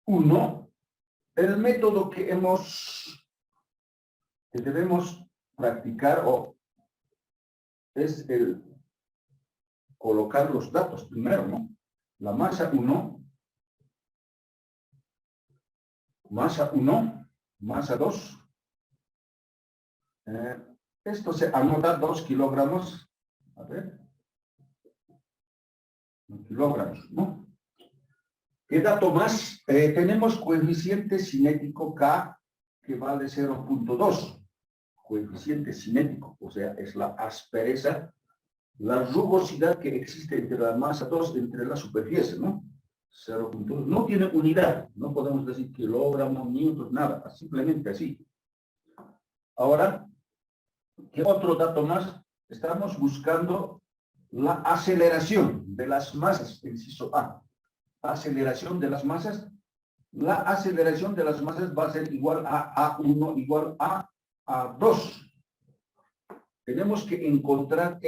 1, el método que debemos practicar es el colocar los datos primero, ¿no? La masa 1, masa 1, masa 2. Esto se anota 2 kilogramos. A ver. Kilogramos, ¿no? ¿Qué dato más? Tenemos coeficiente cinético K que vale 0.2. Coeficiente cinético, o sea, es la aspereza, la rugosidad que existe entre la masa 2, entre la superficie, ¿no? 0.2. No tiene unidad, no podemos decir kilogramos, newtons, nada, simplemente así. Ahora, ¿qué otro dato más? Estamos buscando la aceleración de las masas, inciso A. Aceleración de las masas. La aceleración de las masas va a ser igual a A1 igual a A2. Tenemos que encontrar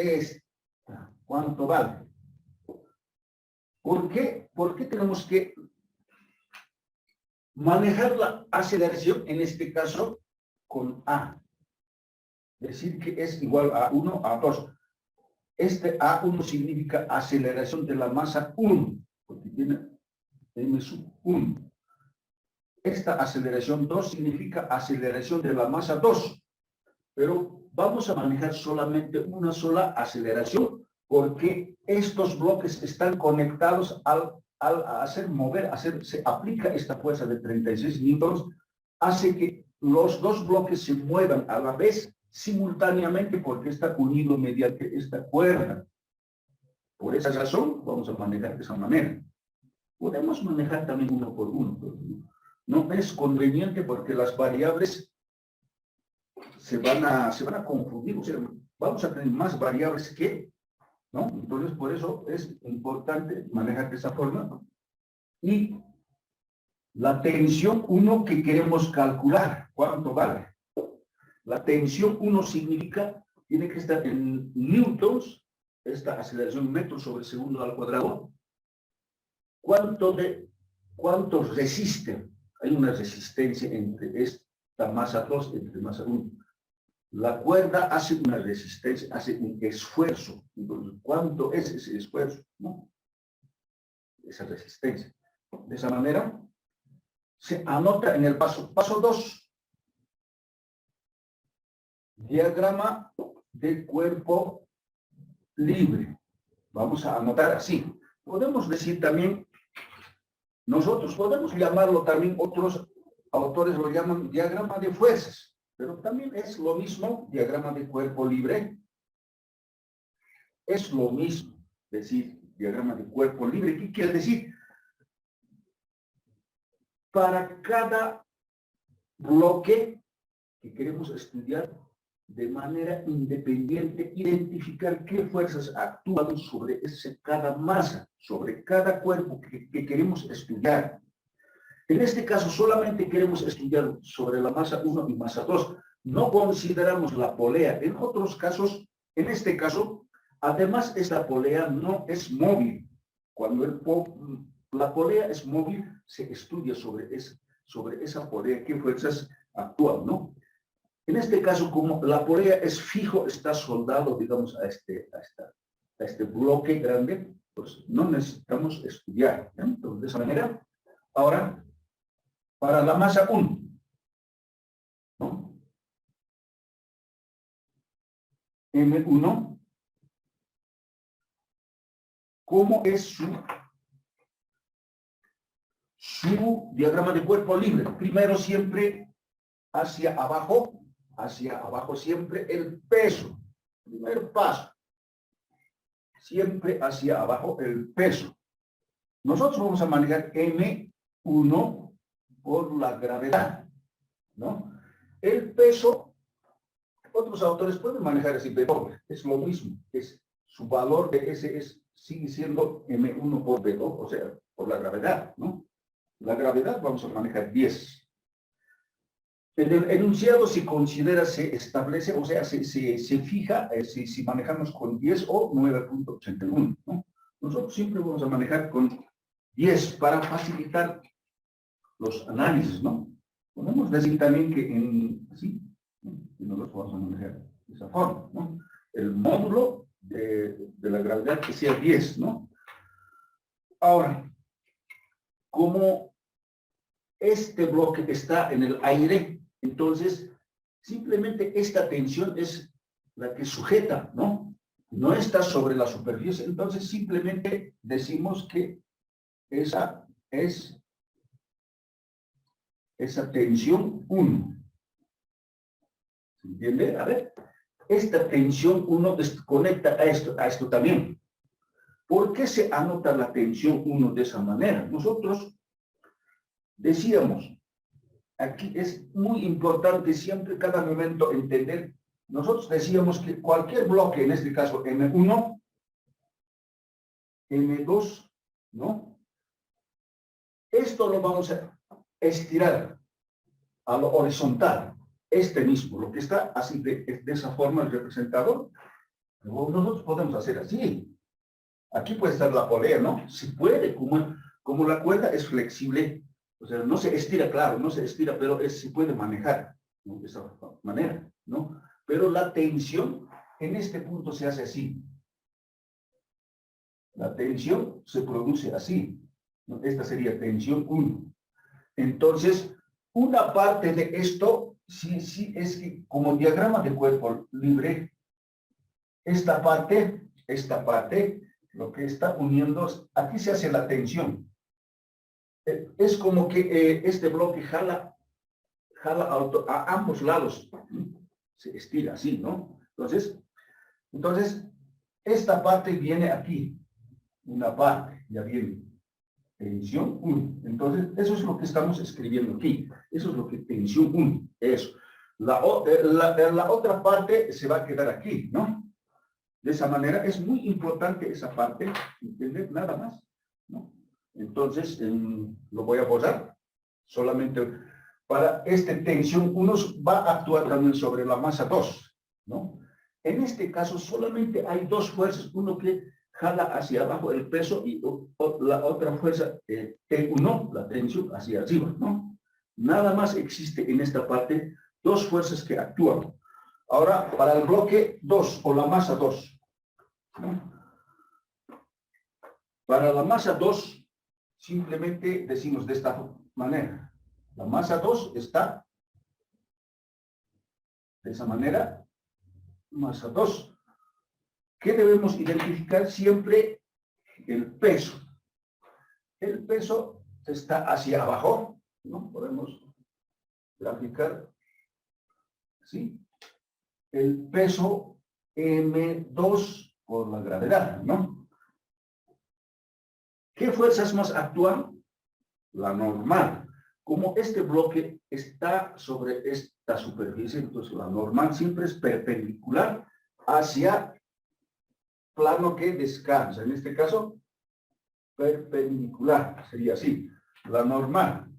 cuánto vale. ¿Por qué? ¿Por qué tenemos que manejar la aceleración, en este caso, con A? Decir que es igual a 1 a 2. Este A1 significa aceleración de la masa 1, porque tiene m sub 1. Esta aceleración 2 significa aceleración de la masa 2. Pero vamos a manejar solamente una sola aceleración, porque estos bloques están conectados al hacer mover, se aplica esta fuerza de 36 newtons, hace que los dos bloques se muevan a la vez simultáneamente porque está unido mediante esta cuerda. Por esa razón vamos a manejar de esa manera. Podemos manejar también uno por uno, pero no es conveniente porque las variables se van a confundir, o sea, vamos a tener más variables que, ¿no? Entonces, por eso es importante manejar de esa forma. ¿No? Y la tensión 1 que queremos calcular, ¿cuánto vale? La tensión 1 significa, tiene que estar en newtons, esta aceleración metros sobre segundo al cuadrado. ¿Cuánto resiste? Hay una resistencia entre esta masa 2 entre masa 1. La cuerda hace una resistencia, hace un esfuerzo. Entonces, ¿cuánto es ese esfuerzo? ¿No? Esa resistencia. De esa manera, se anota en el paso 2. Diagrama de cuerpo libre. Vamos a anotar así. Podemos decir también, nosotros podemos llamarlo también, otros autores lo llaman diagrama de fuerzas, pero también es lo mismo, diagrama de cuerpo libre. Es lo mismo decir diagrama de cuerpo libre. ¿Qué quiere decir? Para cada bloque que queremos estudiar de manera independiente, identificar qué fuerzas actúan sobre cada masa, sobre cada cuerpo que queremos estudiar. En este caso, solamente queremos estudiar sobre la masa 1 y masa 2. No consideramos la polea. En otros casos, en este caso, además, esta polea no es móvil. Cuando la polea es móvil, se estudia sobre esa polea qué fuerzas actúan, ¿no? En este caso, como la polea es fijo, está soldado, digamos, a este bloque grande, pues no necesitamos estudiar, ¿no? Entonces, de esa manera, ahora, para la masa 1, ¿no? M1, ¿cómo es su diagrama de cuerpo libre? Primero siempre hacia abajo siempre el peso. Primer paso. Siempre hacia abajo el peso. Nosotros vamos a manejar M1 por la gravedad, ¿no? El peso, otros autores pueden manejar así, pero es lo mismo. Su valor de ese sigue siendo M1 por B2, o sea, por la gravedad, ¿no? La gravedad vamos a manejar 10. En el enunciado se considera, se establece, o sea, se fija si manejamos con 10 o 9.81, ¿no? Nosotros siempre vamos a manejar con 10 para facilitar los análisis, ¿no? Podemos decir también que así, ¿no? Y no los vamos a manejar de esa forma, ¿no? El módulo de la gravedad que sea 10, ¿no? Ahora, como este bloque está en el aire, entonces simplemente esta tensión es la que sujeta, ¿no? No está sobre la superficie, entonces simplemente decimos que esa es esa tensión 1. ¿Se entiende? A ver, esta tensión 1 conecta a esto también. ¿Por qué se anota la tensión 1 de esa manera? Nosotros decíamos, aquí es muy importante siempre, cada momento, entender. Nosotros decíamos que cualquier bloque, en este caso M1, M2, ¿no? Esto lo vamos a estirar a lo horizontal. Este mismo, lo que está así de esa forma representado, nosotros podemos hacer así. Aquí puede estar la polea, ¿no? Se puede, como la cuerda es flexible, o sea, no se estira, claro, no se estira, pero se puede manejar, ¿no? De esa manera, ¿no? Pero la tensión en este punto se hace así. La tensión se produce así, ¿no? Esta sería tensión 1. Entonces, una parte de esto, sí, es que como diagrama de cuerpo libre, esta parte, lo que está uniendo, aquí se hace la tensión. Es como que este bloque jala a ambos lados, se estira así, ¿no? Entonces, esta parte viene aquí, una parte, ya viene, tensión 1. Entonces, eso es lo que estamos escribiendo aquí, eso es lo que tensión 1, eso. La otra parte se va a quedar aquí, ¿no? De esa manera, es muy importante esa parte, ¿entender? Nada más, ¿no? Entonces, lo voy a borrar, solamente para tensión 1 va a actuar también sobre la masa 2, ¿no? En este caso, solamente hay dos fuerzas, uno que jala hacia abajo el peso y la otra fuerza, T1, la tensión, hacia arriba, ¿no? Nada más existe en esta parte dos fuerzas que actúan. Ahora, para el bloque 2 o la masa 2, ¿no? Para la masa 2, simplemente decimos de esta manera. La masa 2 está de esa manera, masa 2. ¿Qué debemos identificar? Siempre el peso. El peso está hacia abajo, ¿no? Podemos graficar, ¿sí? El peso M2 por la gravedad, ¿no? ¿Qué fuerzas más actúan? La normal. Como este bloque está sobre esta superficie, entonces la normal siempre es perpendicular hacia plano que descansa. En este caso, perpendicular, sería así. La normal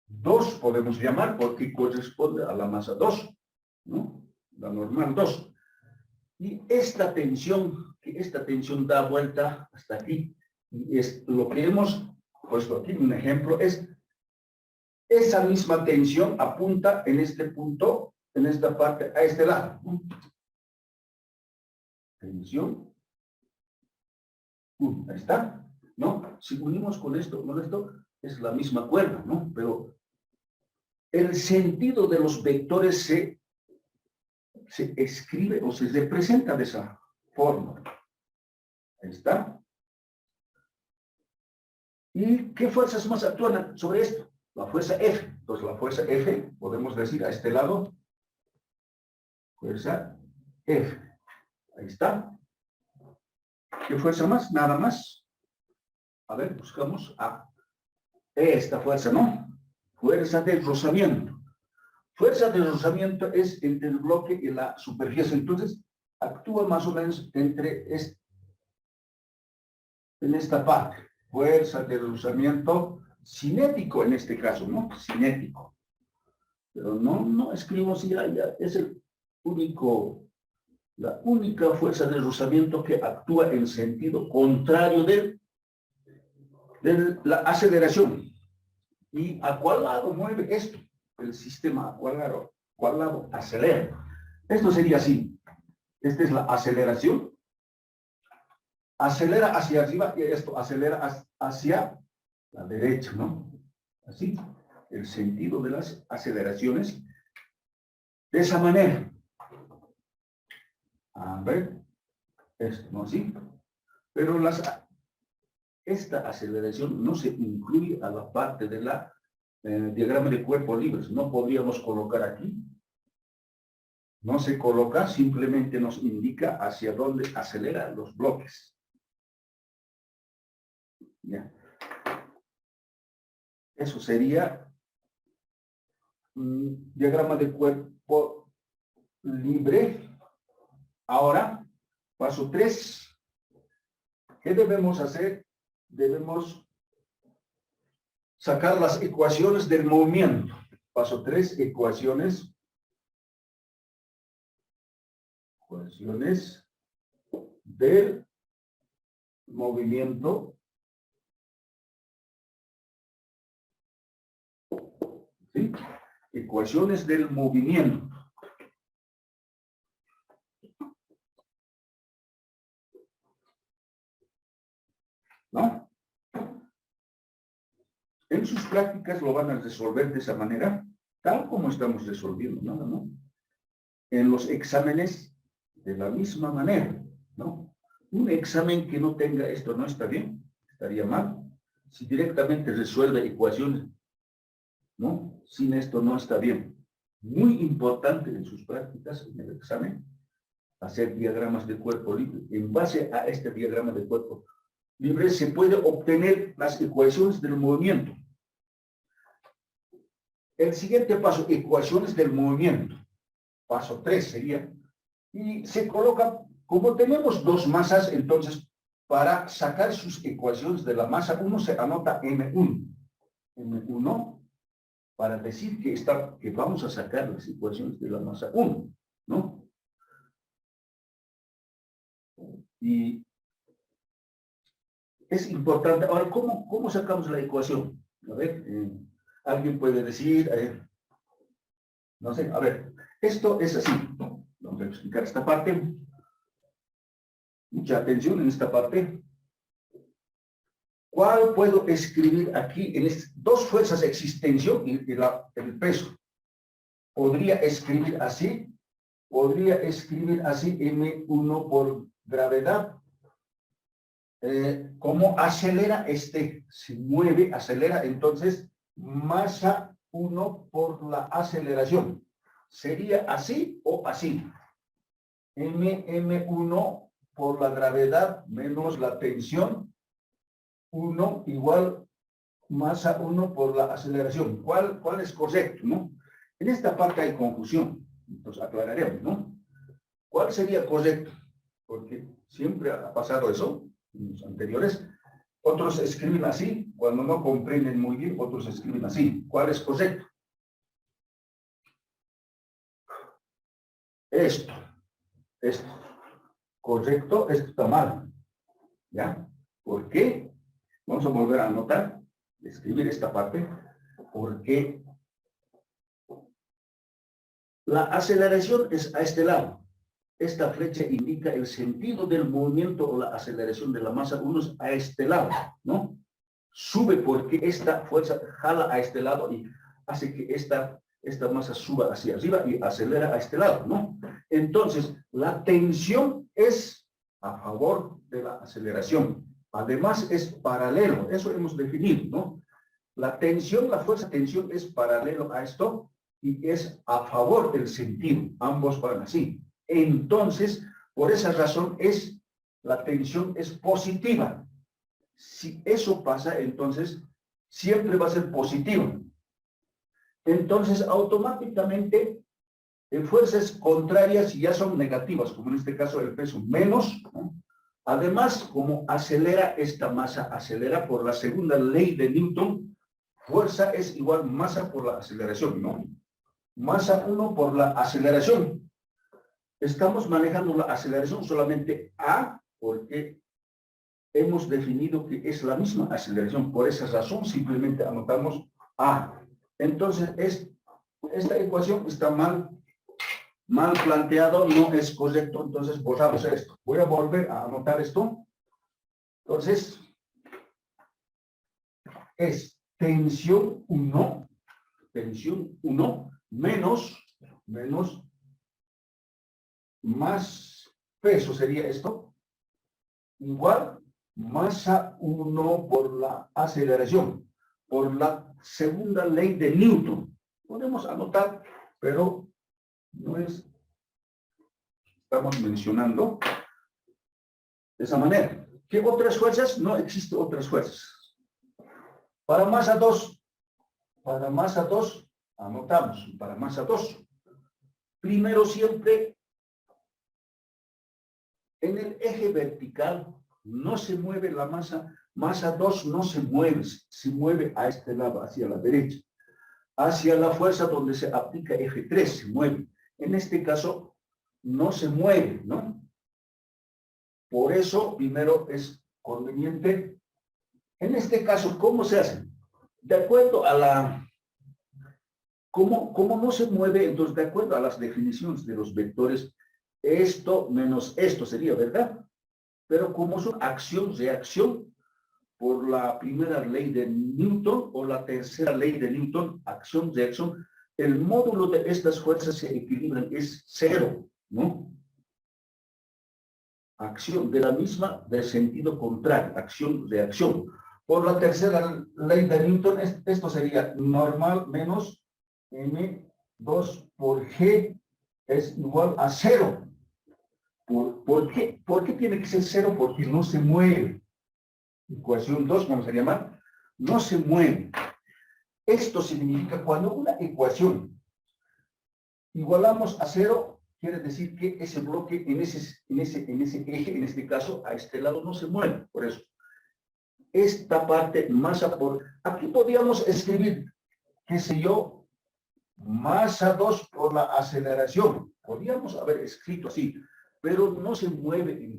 2 podemos llamar porque corresponde a la masa 2, ¿no? La normal 2. Y esta tensión da vuelta hasta aquí. Y es lo que hemos puesto aquí, un ejemplo, es esa misma tensión apunta en este punto, en esta parte, a este lado, ¿no? Tensión. Ahí está, ¿no? Si unimos con esto, es la misma cuerda, ¿no? Pero el sentido de los vectores se escribe o se representa de esa forma. Ahí está. ¿Y qué fuerzas más actúan sobre esto? La fuerza F. Entonces, la fuerza F, podemos decir a este lado, fuerza F. Ahí está. ¿Qué fuerza más? Nada más. A ver, buscamos a esta fuerza, ¿no? Fuerza de rozamiento. Fuerza de rozamiento es entre el bloque y la superficie. Entonces, actúa más o menos entre en esta parte. Fuerza de rozamiento cinético en este caso, ¿no? Cinético. Pero no escribimos ya, es la única fuerza de rozamiento que actúa en sentido contrario del de la aceleración. ¿Y a cuál lado mueve esto? El sistema, ¿a cuál lado acelera? Esto sería así. Esta es la aceleración. Acelera hacia arriba y esto acelera hacia la derecha, ¿no? Así, el sentido de las aceleraciones de esa manera. A ver, esto, ¿no? Así. Pero esta aceleración no se incluye a la parte de la diagrama de cuerpos libres. No podríamos colocar aquí. No se coloca, simplemente nos indica hacia dónde acelera los bloques. Ya. Eso sería diagrama de cuerpo libre. Ahora, paso 3. ¿Qué debemos hacer? Debemos sacar las ecuaciones del movimiento. Paso 3, ecuaciones del movimiento. ¿Sí? Ecuaciones del movimiento. ¿No? En sus prácticas lo van a resolver de esa manera, tal como estamos resolviendo, ¿no? En los exámenes, de la misma manera, ¿no? Un examen que no tenga esto no está bien, estaría mal. Si directamente resuelve ecuaciones, ¿no? Sin esto no está bien. Muy importante en sus prácticas, en el examen, hacer diagramas de cuerpo libre. En base a este diagrama de cuerpo libre se puede obtener las ecuaciones del movimiento. El siguiente paso, ecuaciones del movimiento. Paso 3 sería, y se coloca, como tenemos dos masas, entonces, para sacar sus ecuaciones de la masa 1 se anota M1. M1, para decir que vamos a sacar las ecuaciones de la masa 1, ¿no? Y es importante. Ahora, ¿cómo sacamos la ecuación? A ver, alguien puede decir, no sé, a ver, esto es así, ¿no? Vamos a explicar esta parte. Mucha atención en esta parte. ¿Cuál puedo escribir aquí? En dos fuerzas de existencia y el peso. Podría escribir así M1 por gravedad. ¿Cómo acelera se mueve, acelera, entonces masa 1 por la aceleración. ¿Sería así o así? M1 por la gravedad menos la tensión, 1 igual masa 1 por la aceleración. ¿Cuál es correcto, no? En esta parte hay confusión, entonces aclararemos, ¿no? ¿Cuál sería correcto? Porque siempre ha pasado eso en los anteriores. Otros escriben así, cuando no comprenden muy bien, otros escriben así. ¿Cuál es correcto? Esto. Correcto, esto está mal. ¿Ya? ¿Por qué? Vamos a volver a anotar, escribir esta parte, porque la aceleración es a este lado. Esta flecha indica el sentido del movimiento o la aceleración de la masa 1 es a este lado, ¿no? Sube porque esta fuerza jala a este lado y hace que esta masa suba hacia arriba y acelera a este lado, ¿no? Entonces, la tensión es a favor de la aceleración. Además, es paralelo. Eso hemos definido, ¿no? La tensión, la fuerza tensión es paralelo a esto y es a favor del sentido. Ambos van así. Entonces, por esa razón la tensión es positiva. Si eso pasa, entonces siempre va a ser positivo. Entonces, automáticamente, fuerzas contrarias ya son negativas, como en este caso el peso menos, ¿no? Además, como acelera esta masa, acelera por la segunda ley de Newton, fuerza es igual masa por la aceleración, ¿no? Masa 1 por la aceleración. Estamos manejando la aceleración solamente A, porque hemos definido que es la misma aceleración. Por esa razón, simplemente anotamos A. Entonces, esta ecuación está mal planteado, no es correcto. Entonces, borramos esto. Voy a volver a anotar esto. Entonces, es tensión 1 menos más peso sería esto, igual masa 1 por la aceleración, por la segunda ley de Newton. Podemos anotar, pero no es, estamos mencionando de esa manera. ¿Qué otras fuerzas? No existen otras fuerzas. Para masa 2, anotamos, para masa 2. Primero siempre, en el eje vertical no se mueve la masa 2 no se mueve a este lado, hacia la derecha. Hacia la fuerza donde se aplica eje 3 se mueve. En este caso, no se mueve, ¿no? Por eso, primero es conveniente. En este caso, ¿cómo se hace? De acuerdo a la... ¿Cómo no se mueve? Entonces, de acuerdo a las definiciones de los vectores, esto menos esto sería, ¿verdad? Pero como son acción-reacción, por la primera ley de Newton o la tercera ley de Newton, acción-reacción, el módulo de estas fuerzas se equilibran, es 0, ¿no? Acción de la misma de sentido contrario, acción-reacción. Por la tercera ley de Newton, esto sería normal menos M2 por G es igual a 0. ¿Por qué? ¿Por qué tiene que ser 0? Porque no se mueve. Ecuación 2, vamos a llamar, no se mueve. Esto significa cuando una ecuación igualamos a 0, quiere decir que ese bloque en ese eje, en este caso, a este lado no se mueve. Por eso, esta parte masa por... Aquí podríamos escribir, qué sé yo, masa 2 por la aceleración. Podríamos haber escrito así, pero no se mueve.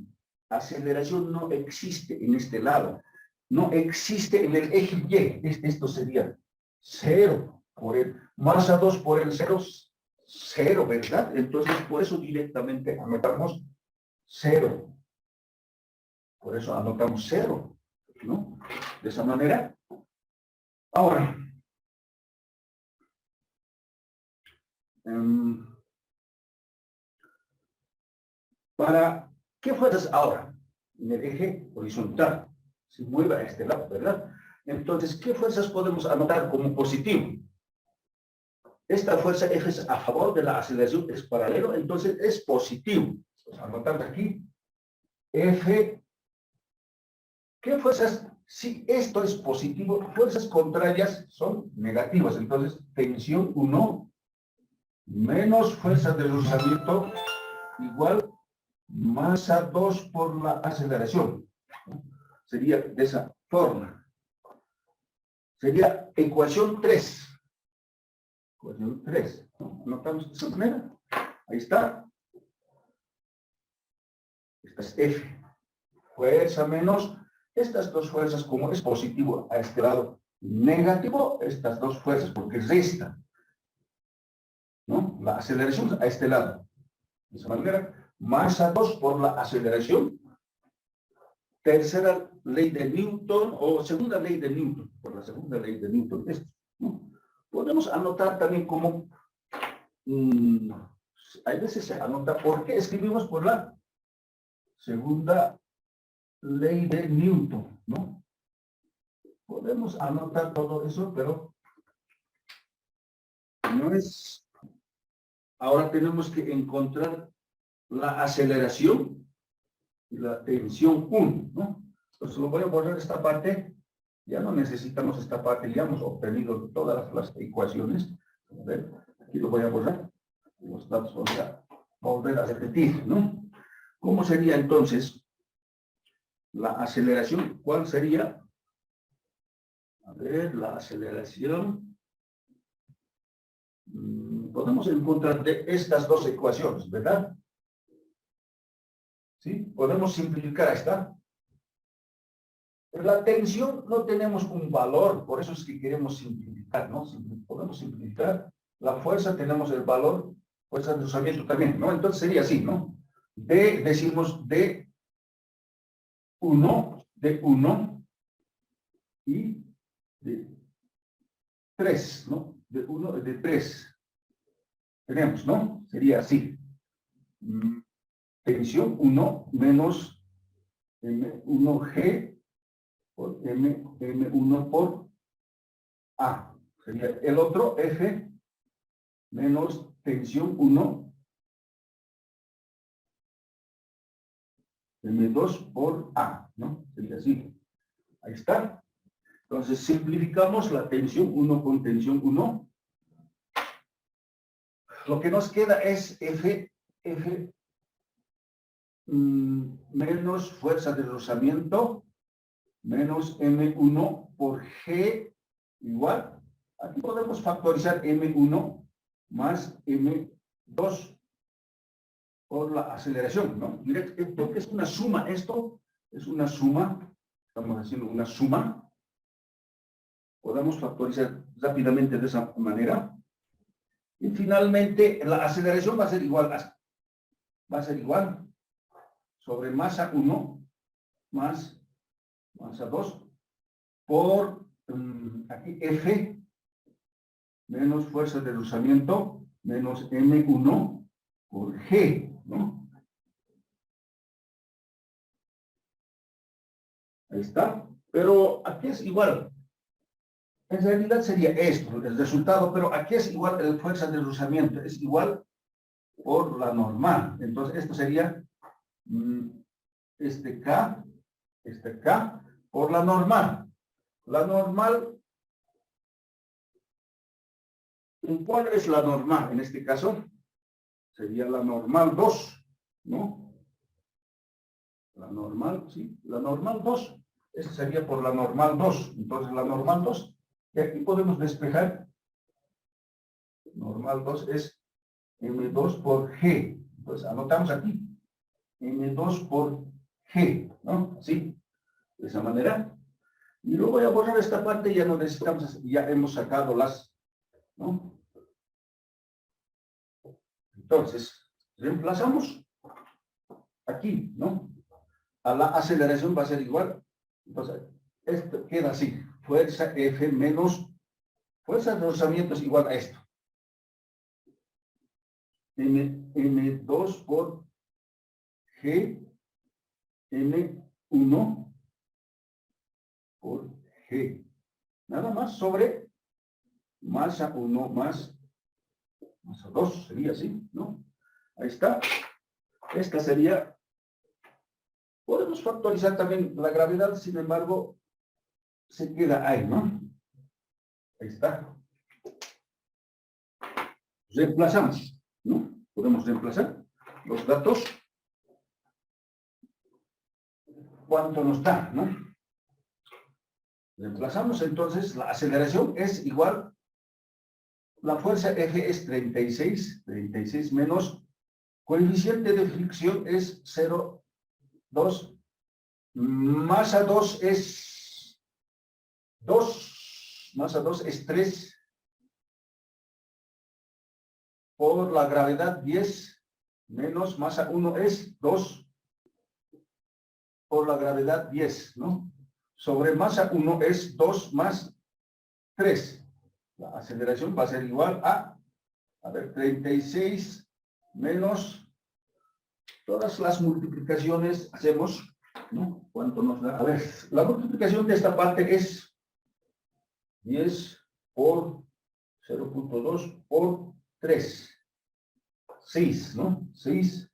Aceleración no existe en este lado. No existe en el eje Y. Esto sería 0 por el masa 2 por el 0, 0, ¿verdad? Entonces, por eso directamente anotamos 0. Por eso anotamos 0, ¿no? De esa manera. Ahora, ¿para qué fuerzas ahora? En el eje horizontal. Se mueve a este lado, ¿verdad? Entonces, ¿qué fuerzas podemos anotar como positivo? Esta fuerza F es a favor de la aceleración, es paralelo, entonces es positivo. Pues anotamos aquí. F. ¿Qué fuerzas? Si esto es positivo, fuerzas contrarias son negativas. Entonces, tensión 1 menos fuerza de rozamiento igual masa 2 por la aceleración. Sería de esa forma. Sería ecuación 3. Ecuación 3. Anotamos de esa manera. Ahí está. Esta es F. Fuerza menos estas dos fuerzas, como es positivo a este lado, negativo, estas dos fuerzas, porque resta, ¿no? La aceleración a este lado. De esa manera, masa 2 por la aceleración. Tercera ley de Newton, o segunda ley de Newton, por la segunda ley de Newton. Esto, ¿no? Podemos anotar también como, hay veces se anota, ¿por qué escribimos por la segunda ley de Newton, ¿no? Podemos anotar todo eso, pero no es... Ahora tenemos que encontrar la aceleración y la tensión 1, ¿no? Entonces lo voy a borrar esta parte. Ya no necesitamos esta parte, ya hemos obtenido todas las ecuaciones. A ver, aquí lo voy a borrar. Los datos voy a volver a repetir, ¿no? ¿Cómo sería entonces la aceleración? ¿Cuál sería? A ver, la aceleración. Podemos encontrar de estas dos ecuaciones, ¿verdad? ¿Sí? Podemos simplificar esta. La tensión no tenemos un valor, por eso es que queremos simplificar, ¿no? Podemos simplificar. La fuerza tenemos el valor, fuerza de rozamiento también, ¿no? Entonces sería así, ¿no? Decimos D1 y de 3, ¿no? De 1 y de 3. Tenemos, ¿no? Sería así. Tensión 1 menos M1G por M1 por A. Sería el otro F menos tensión 1 M2 por A, ¿no? Sería así. Ahí está. Entonces simplificamos la tensión 1 con tensión 1. Lo que nos queda es F menos fuerza de rozamiento menos M1 por G igual. Aquí podemos factorizar M1 más M2 por la aceleración, ¿no? Esto es una suma, esto es una suma, estamos haciendo una suma. Podemos factorizar rápidamente de esa manera. Y finalmente la aceleración va a ser igual sobre masa 1 más masa 2 por aquí F menos fuerza de rozamiento menos M1 por G, ¿no? Ahí está. Pero aquí es igual. En realidad sería esto, el resultado, pero aquí es igual la fuerza de rozamiento, es igual por la normal. Entonces esto sería este K por la normal. La normal, ¿cuál es la normal? En este caso, sería la normal 2, ¿no? La normal, sí, la normal 2. Esa sería por la normal 2. Entonces, la normal 2, y aquí podemos despejar. Normal 2 es M2 por G. Entonces, anotamos aquí. M2 por G, ¿no? Así, de esa manera. Y luego voy a borrar esta parte, ya no necesitamos, ya hemos sacado las, ¿no? Entonces, reemplazamos aquí, ¿no? A la aceleración va a ser igual. Entonces, esto queda así. Fuerza F menos fuerza de rozamiento es igual a esto. M2 por G, M1 por G. Nada más sobre masa 1 más masa 2. Sería así, ¿no? Ahí está. Esta sería. Podemos factorizar también la gravedad, sin embargo, se queda ahí, ¿no? Ahí está. Reemplazamos, ¿no? Podemos reemplazar los datos. ¿Cuánto nos da, no? Reemplazamos entonces, la aceleración es igual, la fuerza F es 36 menos, coeficiente de fricción es 0,2, masa 2 es 2, masa 2 es 3, por la gravedad 10, menos masa 1 es 2, por la gravedad 10, ¿no? Sobre masa 1 es 2 más 3. La aceleración va a ser igual a ver, 36 menos todas las multiplicaciones hacemos, ¿no? ¿Cuánto nos da? A ver, la multiplicación de esta parte es 10 por 0.2 por 3. 6, ¿no? 6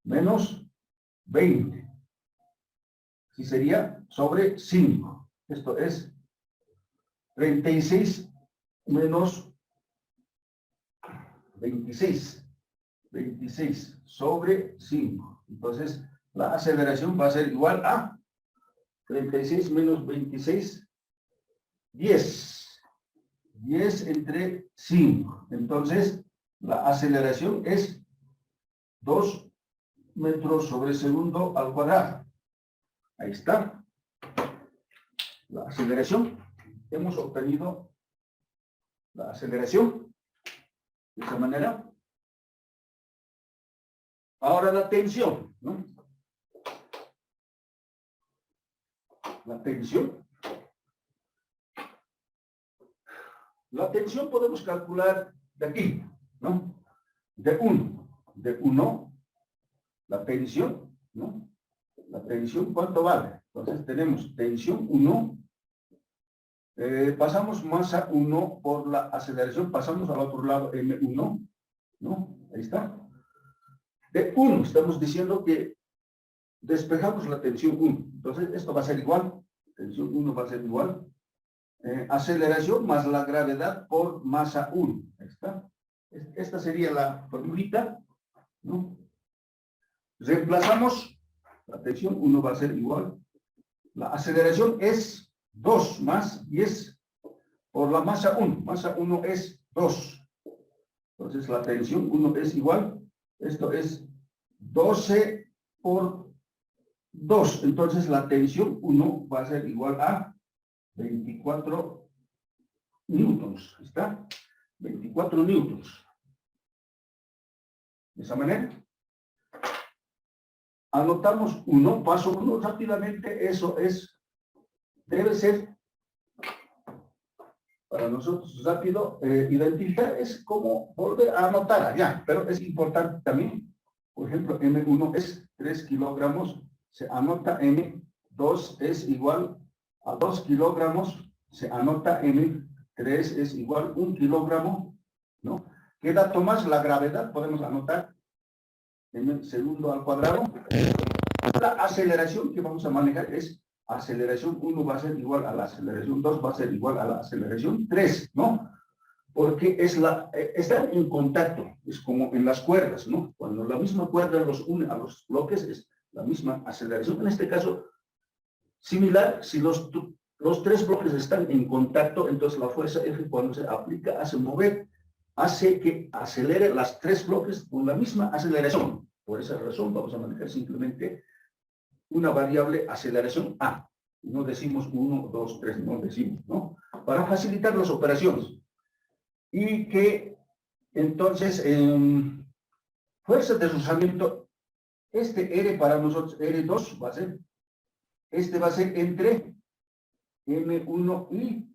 menos 20. Sí sería sobre 5. Esto es 36 menos 26. 26 sobre 5. Entonces, la aceleración va a ser igual a 36 menos 26, 10. 10 entre 5. Entonces, la aceleración es 2 metros sobre segundo al cuadrado. Ahí está. la aceleración. Hemos obtenido la aceleración de esa manera. Ahora la tensión, ¿no? La tensión. La tensión podemos calcular de aquí, ¿no? De 1, la tensión, ¿no? La tensión, ¿cuánto vale? Entonces tenemos tensión 1, pasamos masa 1 por la aceleración, pasamos al otro lado M1, ¿no? Ahí está. De 1, estamos diciendo que despejamos la tensión 1. Entonces esto va a ser igual, tensión 1 va a ser igual. Aceleración más la gravedad por masa 1. Ahí está. Esta sería la formulita, ¿no? Reemplazamos, la tensión 1 va a ser igual. La aceleración es 2 más 10 por la masa 1. Masa 1 es 2. Entonces la tensión 1 es igual. Esto es 12 por 2. Entonces la tensión 1 va a ser igual a 24 newtons. ¿Está? 24 newtons. De esa manera. Anotamos 1, paso 1 rápidamente. Eso es, debe ser para nosotros rápido identificar. Es como volver a anotar allá, pero es importante también. Por ejemplo, M1 es 3 kilogramos. Se anota M2 es igual a 2 kilogramos. Se anota M3 es igual a 1 kilogramo, ¿no? ¿Qué dato más? La gravedad podemos anotar m segundo al cuadrado. La aceleración que vamos a manejar es aceleración 1 va a ser igual a la aceleración 2 va a ser igual a la aceleración 3, ¿no? Porque están en contacto, es como en las cuerdas, ¿no? Cuando la misma cuerda los une a los bloques es la misma aceleración. En este caso, similar, si los 3 bloques están en contacto, entonces la fuerza F cuando se aplica hace mover, hace que acelere las 3 bloques con la misma aceleración. Por esa razón vamos a manejar simplemente una variable aceleración A. No decimos 1, 2, 3, no decimos, ¿no? Para facilitar las operaciones. Y que entonces, fuerza de rozamiento, este R para nosotros, R2 va a ser, va a ser entre M1 y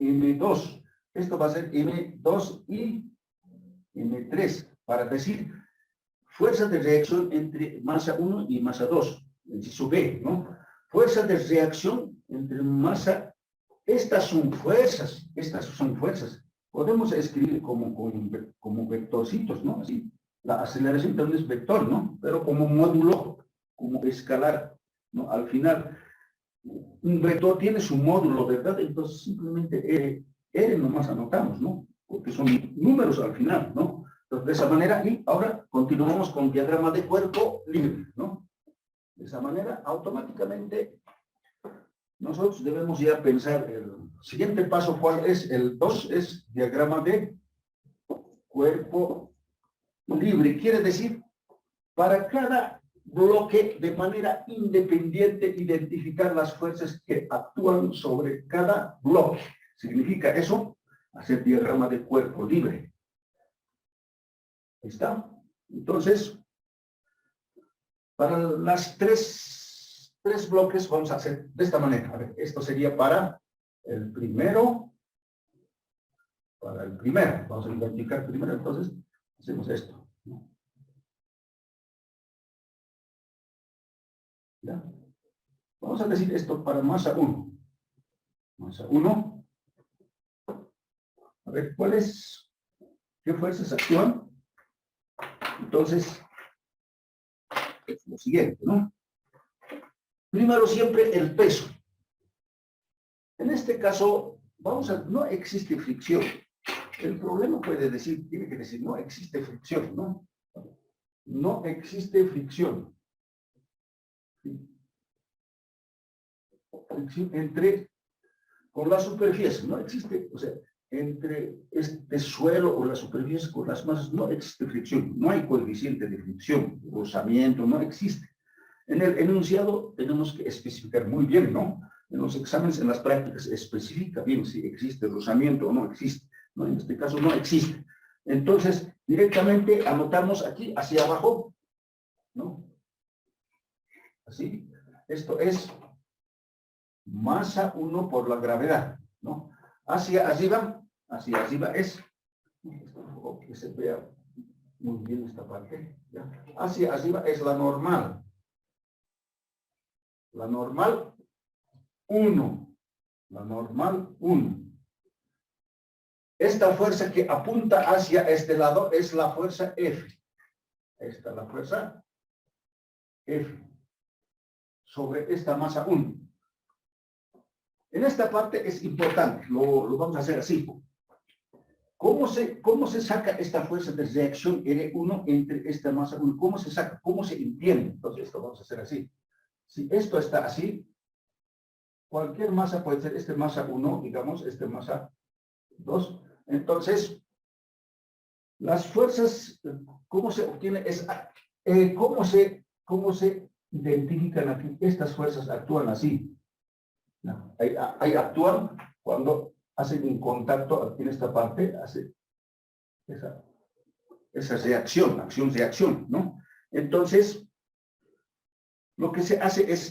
M2. Esto va a ser M2 y M3, para decir fuerza de reacción entre masa 1 y masa 2, inciso B, ¿no? Fuerza de reacción entre masa, estas son fuerzas. Podemos escribir como vectorcitos, ¿no? Así, la aceleración también es vector, ¿no? Pero como módulo, como escalar, ¿no? Al final, un vector tiene su módulo, ¿verdad? Entonces simplemente R nomás anotamos, ¿no? Porque son números al final, ¿no? Entonces, de esa manera, y ahora continuamos con el diagrama de cuerpo libre, ¿no? De esa manera, automáticamente, nosotros debemos ya pensar el siguiente paso, ¿cuál es? El 2 es diagrama de cuerpo libre. Quiere decir, para cada bloque de manera independiente, identificar las fuerzas que actúan sobre cada bloque. Significa eso, hacer diagrama de cuerpo libre. Ahí está. Entonces, para las tres bloques vamos a hacer de esta manera. A ver, esto sería para el primero. Para el primero. Vamos a identificar primero, entonces hacemos esto. ¿Ya? Vamos a decir esto para masa 1. Masa 1. A ver, ¿qué fuerzas actúan? Entonces, es lo siguiente, ¿no? Primero siempre el peso. En este caso, no existe fricción. El problema tiene que decir, no existe fricción, ¿no? No existe fricción. Fricción con la superficie, no existe, o sea, entre este suelo o la superficie con las masas no existe fricción, no hay coeficiente de fricción, rozamiento, no existe. En el enunciado tenemos que especificar muy bien, ¿no? en los exámenes, en las prácticas, especifica bien si existe rozamiento o no existe, ¿no? En este caso no existe. Entonces, directamente anotamos aquí, hacia abajo, ¿no? Así. Esto es masa 1 por la gravedad, ¿no? Hacia arriba es, que se vea muy bien esta parte, ¿ya? Hacia arriba es la normal. La normal 1. La normal 1. Esta fuerza que apunta hacia este lado es la fuerza F. Esta es la fuerza F sobre esta masa 1. En esta parte es importante, lo vamos a hacer así. ¿Cómo se saca esta fuerza de reacción R1 entre esta masa 1? ¿Cómo se saca? ¿Cómo se entiende? Entonces esto vamos a hacer así. Si esto está así, cualquier masa puede ser este masa 1, digamos, este masa 2. Entonces, las fuerzas, ¿cómo se obtiene? ¿Cómo se identifican aquí? Estas fuerzas actúan así. No, ahí actúan cuando hacen un contacto en esta parte, hace esa reacción, acción-reacción, ¿no? Entonces, lo que se hace es,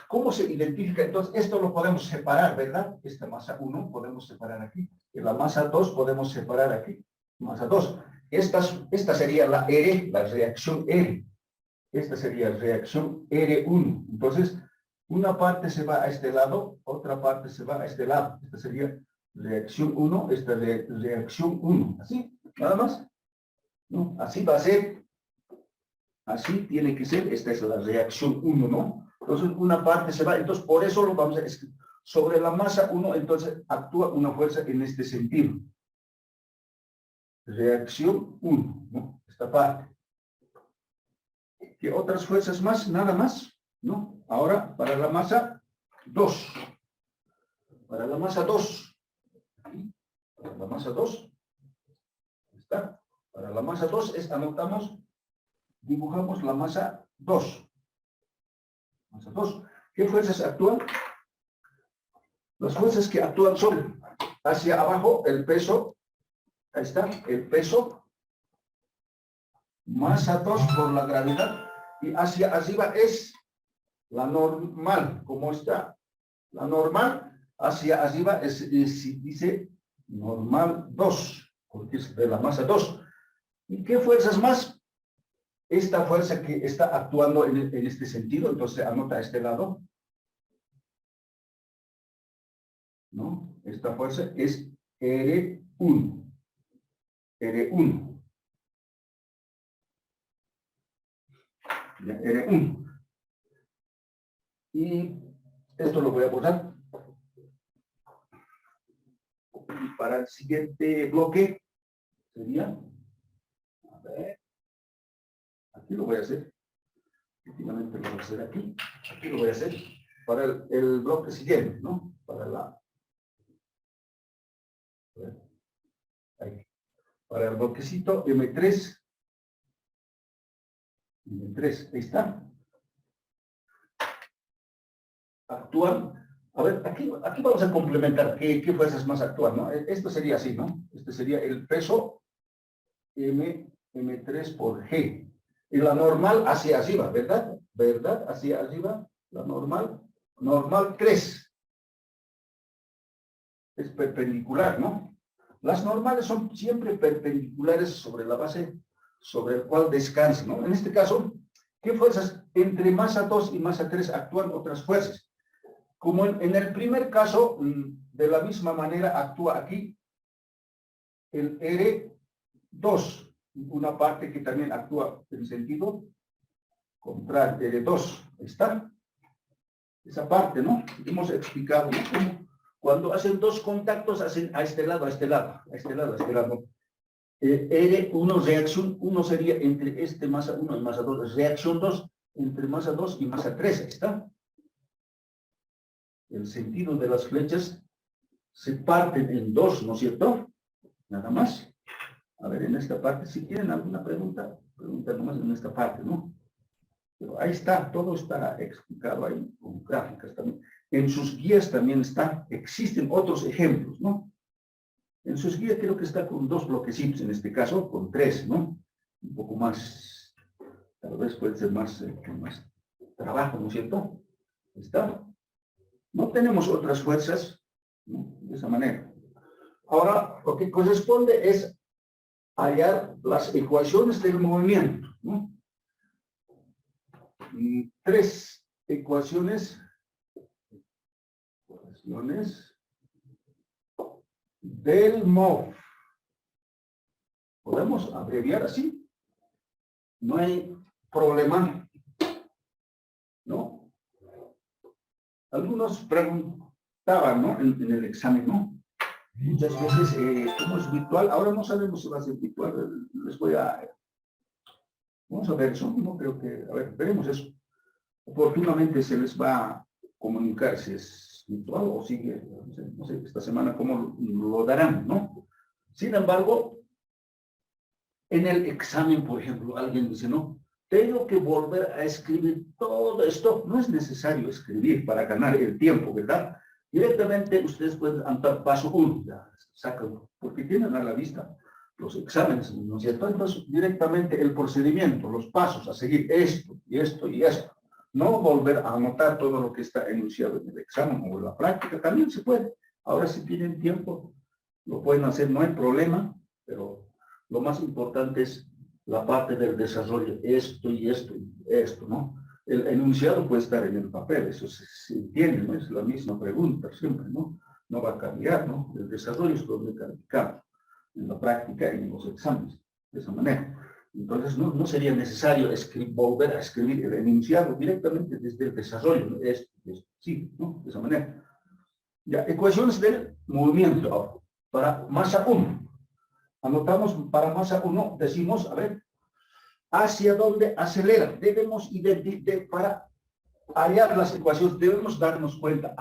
¿cómo se identifica? Entonces, esto lo podemos separar, ¿verdad? Esta masa 1 podemos separar aquí. Y la masa 2 podemos separar aquí. Masa 2. Esta sería la R, la reacción R. Esta sería reacción R1. Entonces, una parte se va a este lado, otra parte se va a este lado. Esta sería reacción 1, esta reacción 1. ¿Así? Nada más. ¿No? Así va a ser. Así tiene que ser. Esta es la reacción 1, ¿no? Entonces, una parte se va. Entonces, por eso lo vamos a escribir. Sobre la masa 1, entonces, actúa una fuerza en este sentido. Reacción 1, ¿no? Esta parte. ¿Qué otras fuerzas más? Nada más, ¿no? Ahora, para la masa 2. Para la masa 2. Para la masa 2. ¿Está? Para la masa 2 anotamos, dibujamos la masa 2. Masa 2. ¿Qué fuerzas actúan? Las fuerzas que actúan son hacia abajo el peso. Ahí está, el peso. Masa 2 por la gravedad. Y hacia arriba es la normal. ¿Cómo está? La normal hacia arriba dice normal 2, porque es de la masa 2. ¿Y qué fuerzas más? Esta fuerza que está actuando en este sentido, entonces anota a este lado. ¿No? Esta fuerza es R1. R1. Ya, R1. Y esto lo voy a borrar. Para el siguiente bloque sería, a ver, aquí lo voy a hacer. Efectivamente lo voy a hacer aquí. Aquí lo voy a hacer para el bloque siguiente, ¿no? Para ahí. Para el bloquecito M3. M3, ahí está. Actúan. A ver, aquí vamos a complementar qué fuerzas más actúan, ¿no? Esto sería así, ¿no? Este sería el peso M3 por G. Y la normal hacia arriba, ¿verdad? ¿Verdad? Hacia arriba, la normal. Normal 3. Es perpendicular, ¿no? Las normales son siempre perpendiculares sobre la base sobre el cual descansa, ¿no? En este caso, ¿qué fuerzas? Entre masa 2 y masa 3 actúan otras fuerzas. Como en el primer caso, de la misma manera actúa aquí el R2, una parte que también actúa en sentido contrario, R2, ¿está? Esa parte, ¿no? Hemos explicado, ¿no? Cómo cuando hacen dos contactos, hacen a este lado, a este lado, a este lado, a este lado. R1, reacción 1 sería entre este masa 1 y masa 2, reacción 2 entre masa 2 y masa 3, ¿está? El sentido de las flechas se parten en dos, ¿no es cierto? Nada más. A ver, en esta parte, si tienen alguna pregunta, pregunta nomás en esta parte, ¿no? Pero ahí está, todo está explicado ahí, con gráficas también. En sus guías también existen otros ejemplos, ¿no? En sus guías creo que está con 2 bloquecitos, en este caso con 3, ¿no? Un poco más, tal vez puede ser más trabajo, ¿no es cierto? ¿Está? No tenemos otras fuerzas, ¿no? De esa manera. Ahora, lo que corresponde es hallar las ecuaciones del movimiento, ¿no? 3 ecuaciones del MOV. Podemos abreviar así. No hay problema, ¿no? Algunos preguntaban, ¿no? En el examen, ¿no? Muchas veces, ¿cómo es virtual? Ahora no sabemos si va a ser virtual. Vamos a ver eso. No creo que, a ver, veremos eso. Oportunamente se les va a comunicar si es virtual o sigue, no sé, esta semana cómo lo darán, ¿no? Sin embargo, en el examen, por ejemplo, alguien dice, no, tengo que volver a escribir todo esto. No es necesario escribir para ganar el tiempo, ¿verdad? Directamente ustedes pueden andar paso 1, ya sacan, porque tienen a la vista los exámenes, ¿no es cierto? Entonces, directamente el procedimiento, los pasos a seguir, esto y esto y esto. No volver a anotar todo lo que está enunciado en el examen o en la práctica, también se puede. Ahora, si tienen tiempo, lo pueden hacer, no hay problema, pero lo más importante es la parte del desarrollo, esto y esto y esto, ¿no? El enunciado puede estar en el papel, eso se entiende, ¿no? Es la misma pregunta siempre, ¿no? No va a cambiar, ¿no? El desarrollo es donde calificamos, en la práctica y en los exámenes, de esa manera. Entonces, no sería necesario volver a escribir el enunciado directamente desde el desarrollo, ¿no? Sí, ¿no? De esa manera. Ya, ecuaciones del movimiento ahora, para masa 1. Anotamos para masa 1, decimos, a ver, hacia dónde acelera. Debemos para hallar las ecuaciones, debemos darnos cuenta,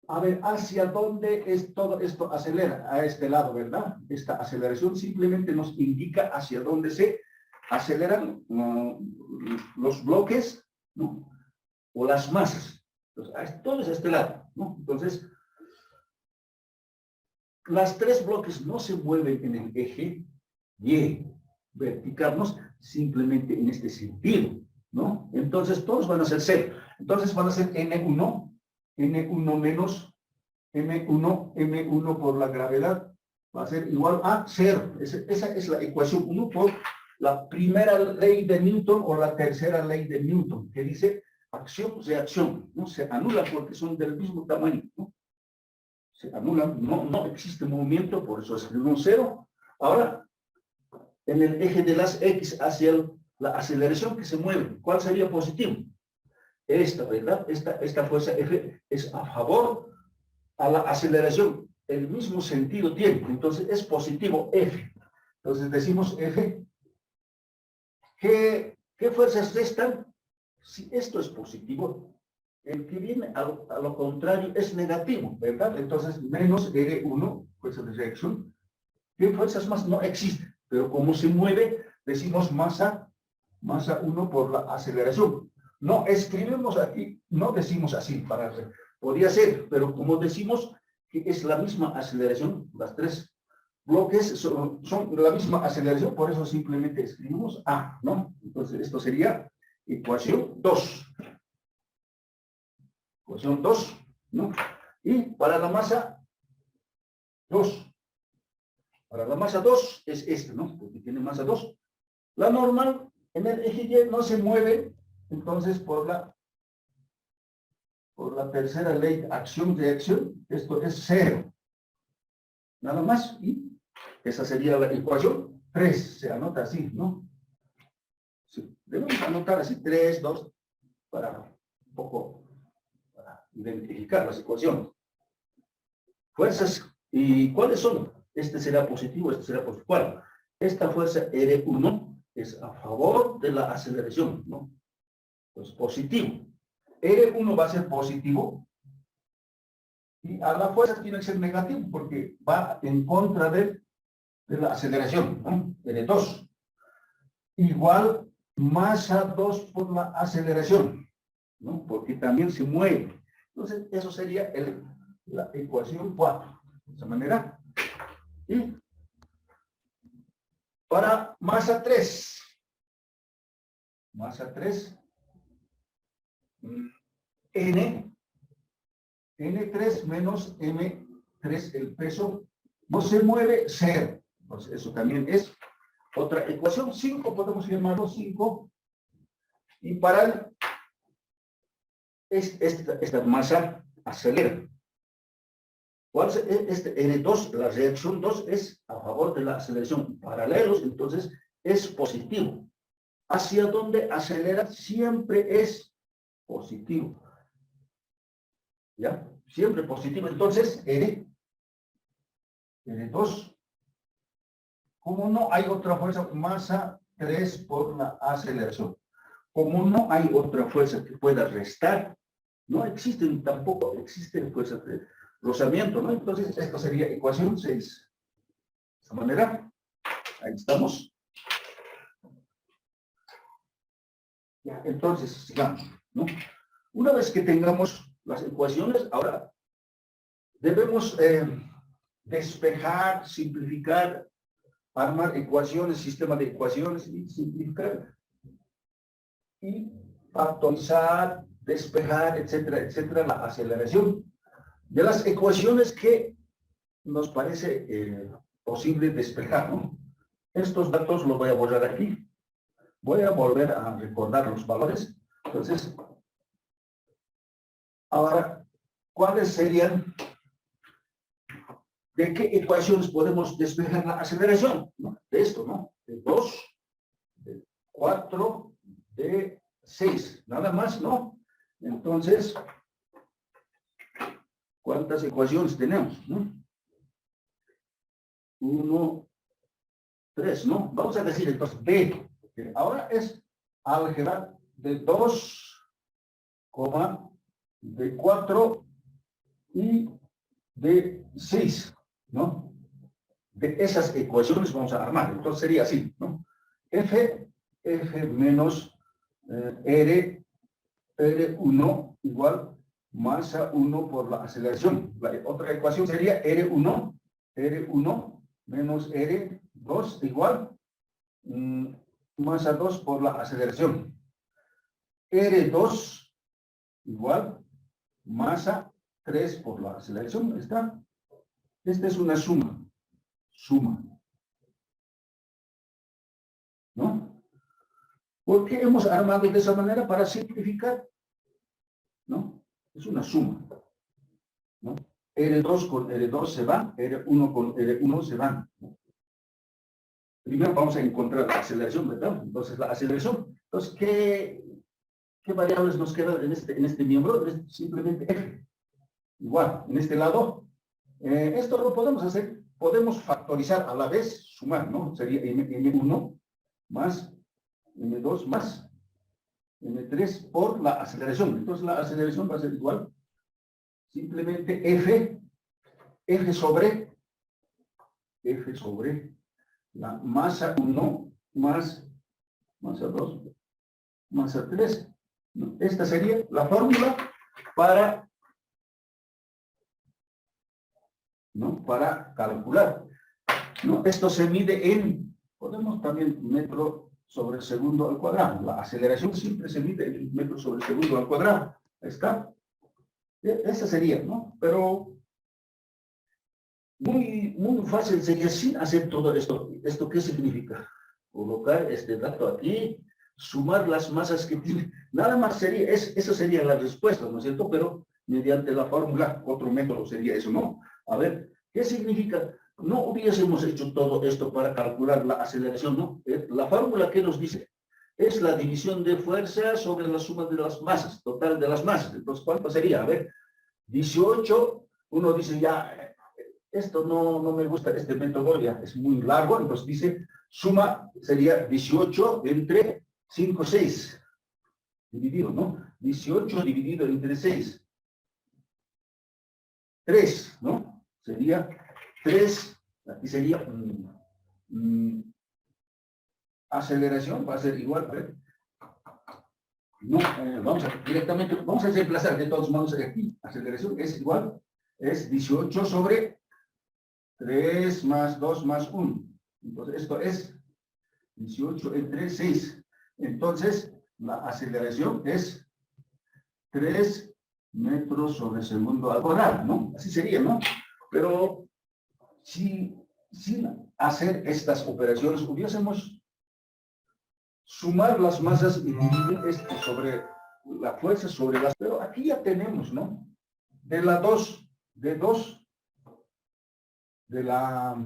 a ver, hacia dónde es todo esto acelera, a este lado, ¿verdad? Esta aceleración simplemente nos indica hacia dónde se aceleran los bloques, ¿no? O las masas. Entonces, todo es a este lado, ¿no? Entonces, las 3 bloques no se mueven en el eje Y vertical, simplemente en este sentido, ¿no? Entonces, todos van a ser 0. Entonces, van a ser N1 menos M1 por la gravedad va a ser igual a 0. Esa es la ecuación 1 por la primera ley de Newton o la tercera ley de Newton, que dice acción-reacción, ¿no? Se anula porque son del mismo tamaño, ¿no? Se anulan, no existe movimiento, por eso escribimos 0. Ahora, en el eje de las X hacia la aceleración que se mueve, ¿cuál sería positivo? Esta, ¿verdad? Esta fuerza F es a favor a la aceleración. El mismo sentido tiene, entonces es positivo F. Entonces decimos F. ¿Qué fuerzas restan? Si esto es positivo, el que viene a lo contrario es negativo, ¿verdad? Entonces, menos R1, fuerza de reacción. ¿Qué fuerzas más? No existen. Pero como se mueve, decimos masa 1 por la aceleración. No escribimos aquí, no decimos así, podría ser, pero como decimos que es la misma aceleración, las 3 bloques son la misma aceleración, por eso simplemente escribimos A, ¿no? Entonces, esto sería ecuación 2. Ecuación 2, ¿no? Y para la masa 2. Para la masa 2 es esta, ¿no? Porque tiene masa 2. La normal en el eje Y no se mueve, entonces por la tercera ley de acción-reacción, esto es 0. Nada más, y esa sería la ecuación 3, se anota así, ¿no? Sí, debemos anotar así 3, 2, para un poco, para identificar las ecuaciones. Fuerzas, ¿y cuáles son? Este será positivo, este será positivo. ¿Cuál? Esta fuerza R1 es a favor de la aceleración, ¿no? Pues positivo. R1 va a ser positivo y a la fuerza tiene que ser negativo porque va en contra de la aceleración, ¿no? R2. Igual masa 2 por la aceleración, ¿no? Porque también se mueve. Entonces, eso sería la ecuación 4. De esa manera. Y para masa 3. Masa 3. N3 menos M3, el peso no se mueve, 0. Entonces, eso también es otra ecuación. 5, podemos llamarlo 5. Y para esta masa acelera. ¿Cuál es este N2? La reacción 2 es a favor de la aceleración. Paralelos, entonces, es positivo. Hacia donde acelera siempre es positivo. ¿Ya? Siempre positivo. Entonces, N2. Como no hay otra fuerza, masa 3 por la aceleración. Como no hay otra fuerza que pueda restar, no existen, tampoco existen fuerzas de rozamiento, ¿no? Entonces, esto sería ecuación 6. De esta manera, ahí estamos. Ya, entonces, sigamos, ¿no? Una vez que tengamos las ecuaciones, ahora debemos despejar, simplificar, armar ecuaciones, sistema de ecuaciones y simplificar. Y factorizar, despejar, etcétera, etcétera, la aceleración de las ecuaciones que nos parece posible despejar, ¿no? Estos datos los voy a borrar aquí. Voy a volver a recordar los valores. Entonces, ahora, ¿cuáles serían? ¿De qué ecuaciones podemos despejar la aceleración? ¿No? De esto, ¿no? De 2, de 4, de 6. Nada más, ¿no? Entonces, ¿cuántas ecuaciones tenemos? ¿No? 1, 3, ¿no? Vamos a decir entonces B. Ahora es álgebra de 2, de 4 y de 6, ¿no? De esas ecuaciones vamos a armar. Entonces sería así, ¿no? F menos R1 igual masa 1 por la aceleración. La otra ecuación sería R1 menos R2 igual masa 2 por la aceleración. R2 igual masa 3 por la aceleración. ¿Está? Esta es una suma. ¿No? ¿Por qué hemos armado de esa manera? Para simplificar. ¿No? Es una suma. ¿No? R2 con R2 se van, R1 con R1 se van. ¿No? Primero vamos a encontrar la aceleración, ¿verdad? Entonces, la aceleración. Entonces, ¿qué variables nos quedan en este miembro? Simplemente F. Igual, en este lado. Esto lo podemos hacer, podemos factorizar a la vez, sumar, ¿no? Sería M1 más M2 más M3 por la aceleración. Entonces, la aceleración va a ser igual. Simplemente F sobre la masa 1 más masa 2, masa 3. Esta sería la fórmula para calcular. ¿No? Esto se mide en, podemos también metro sobre segundo al cuadrado. La aceleración siempre se mide en metro sobre segundo al cuadrado. Ahí está. Esa sería, ¿no? Pero muy fácil sería sin hacer todo esto. ¿Esto qué significa? Colocar este dato aquí, sumar las masas que tiene. Nada más sería, eso sería la respuesta, ¿no es cierto? Pero mediante la fórmula, otro método sería eso, ¿no? A ver, ¿qué significa? No hubiésemos hecho todo esto para calcular la aceleración, ¿no? La fórmula que nos dice es la división de fuerza sobre la suma de las masas, total de las masas. Entonces, ¿cuánto sería? A ver, 18, uno dice ya, esto no me gusta, este método ya es muy largo, entonces dice, suma sería 18 entre 5, 6, dividido, ¿no? 18 dividido entre 6. 3, ¿no? Sería 3, aquí sería aceleración, va a ser igual, a ver, No, vamos a reemplazar de todos modos aquí. Aceleración es igual, es 18 sobre 3 más 2 más 1. Entonces, esto es 18 entre 6. Entonces, la aceleración es 3 metros sobre segundo al cuadrado, ¿no? Así sería, ¿no? Pero si sin hacer estas operaciones hubiésemos sumar las masas y dividir esto sobre la fuerza sobre las... Pero aquí ya tenemos, ¿no? De la 2, de la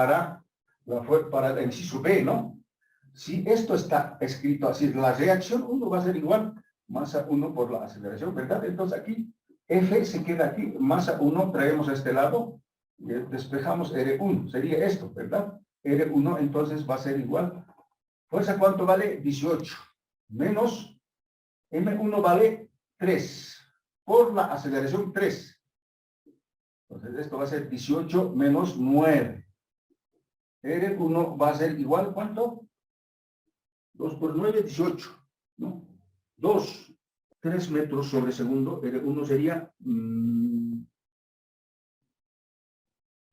para el inciso B, ¿no? Si esto está escrito así, la reacción 1 va a ser igual masa 1 por la aceleración, ¿verdad? Entonces aquí F se queda aquí, masa 1 traemos a este lado, y despejamos R1, sería esto, ¿verdad? R1 entonces va a ser igual. ¿Fuerza cuánto vale? 18. Menos M1 vale 3. Por la aceleración 3. Entonces esto va a ser 18 menos 9. R1 va a ser igual, ¿cuánto? 2 por 9, 18. ¿No? 2. 3 metros sobre segundo. R1 sería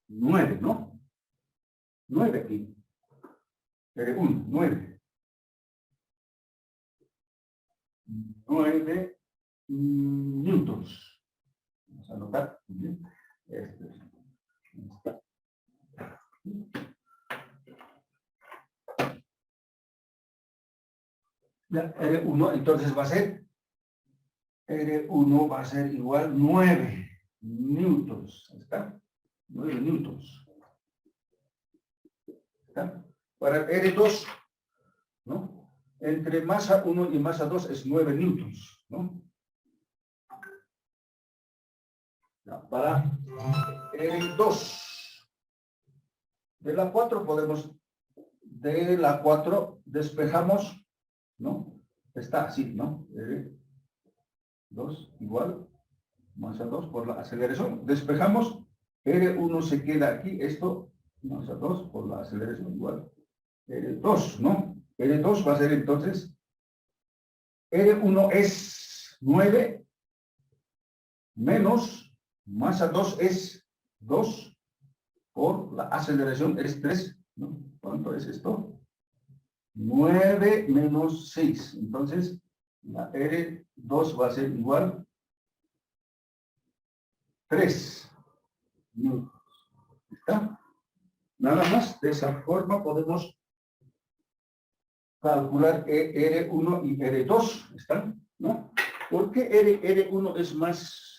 9, ¿no? 9 aquí. R1, 9. 9 newtons. Vamos a anotar. Bien. R1 entonces va a ser R1 va a ser igual 9 newtons. ¿Está? 9 newtons. ¿Está? Para R2, ¿no? Entre masa 1 y masa 2 es 9 newtons, ¿no? Para R2 de la 4 podemos, de la 4 despejamos, ¿no? Está así, ¿no? R2 igual masa 2 por la aceleración. Despejamos, R1 se queda aquí, esto, masa 2 por la aceleración igual R2, ¿no? R2 va a ser entonces, R1 es 9 menos masa 2 es 2 por la aceleración es 3, ¿no? ¿Cuánto es esto? 9 menos 6. Entonces, la R2 va a ser igual 3. ¿Está? Nada más, de esa forma podemos calcular R1 y R2. ¿Están? ¿No? ¿Por qué R1 es más